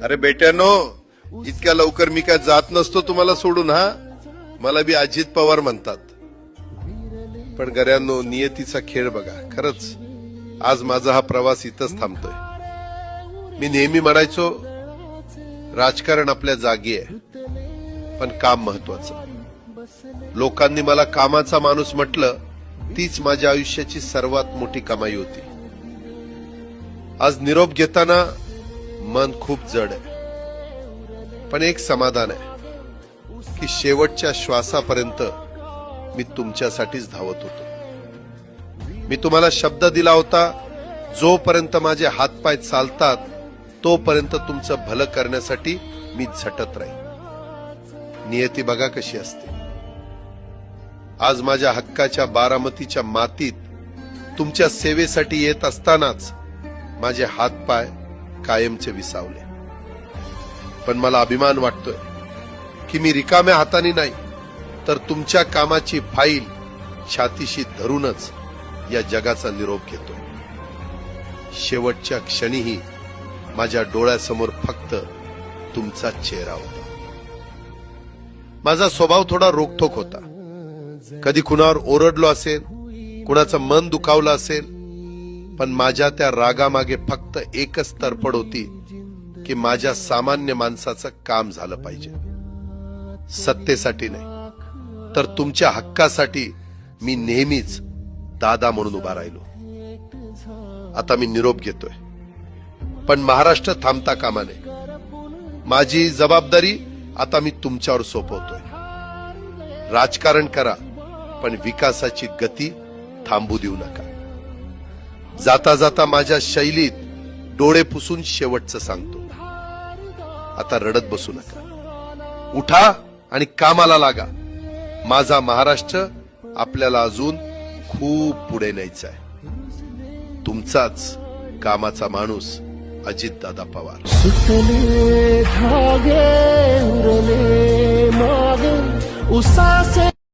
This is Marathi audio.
अरे बेट्यानो, इतक्या लवकर मी काय जात नसतो तुम्हाला सोडून. हा, मला बी अजित पवार म्हणतात. पण गऱ्यांनो, नियतीचा खेळ बघा. खरंच आज माझा हा प्रवास इथंच थांबतोय. मी नेहमी म्हणायचो राजकारण आपल्या जागी आहे, पण काम महत्वाचं. लोकांनी मला कामाचा माणूस म्हटलं, तीच माझ्या आयुष्याची सर्वात मोठी कमाई होती. आज निरोप घेताना मन खूप जड आहे, पण एक समाधान आहे की शेवटच्या श्वासापर्यंत मी तुमच्यासाठीच धावत होतो. मी तुम्हाला शब्द दिला होता, जोपर्यंत माझे हातपाय चालतात तोपर्यंत तुमचं भलं करण्यासाठी मी झटत राहील. नियती बघा कशी असते. आज माझ्या हक्काच्या बारामतीच्या मातीत तुमच्या सेवेसाठी येत असतानाच माझे हातपाय कायमचे विसावले. पण मला अभिमान वाटतोय की मी रिकाम्या हाताने नाही, तर तुमच्या कामाची फाईल छातीशी धरूनच या जगाचा निरोप घेतोय. शेवटच्या क्षणीही माझ्या डोळ्यासमोर फक्त तुमचा चेहरा होता. माझा स्वभाव थोडा रोखठोक होता. कधी कुणावर ओरडलो असेल, कुणाचं मन दुखावलं असेल, पण माझ्या त्या रागामागे फक्त एकच तरफड होती की माझ्या सामान्य माणसाचं काम झालं पाहिजे. सत्तेसाठी नाही, तर तुमच्या हक्कासाठी मी नेहमीच दादा म्हणून उभा राहिलो. आता मी निरोप घेतोय, पण महाराष्ट्र थांबता कामा नये. माझी जबाबदारी आता मी तुमच्यावर सोपवतोय. राजकारण करा, पण विकासाची गती थांबू देऊ नका. जाता जाता माझ्या शैलीत डोळे पुसून शेवटचं सांगतो, आता रडत बसू नका. उठा आणि कामाला लागा. माझा महाराष्ट्र आपल्याला अजून खूप पुढे न्यायचा आहे. तुमचाच कामाचा माणूस अजितदादा पवार. सुतले धागे उरले माग उसासे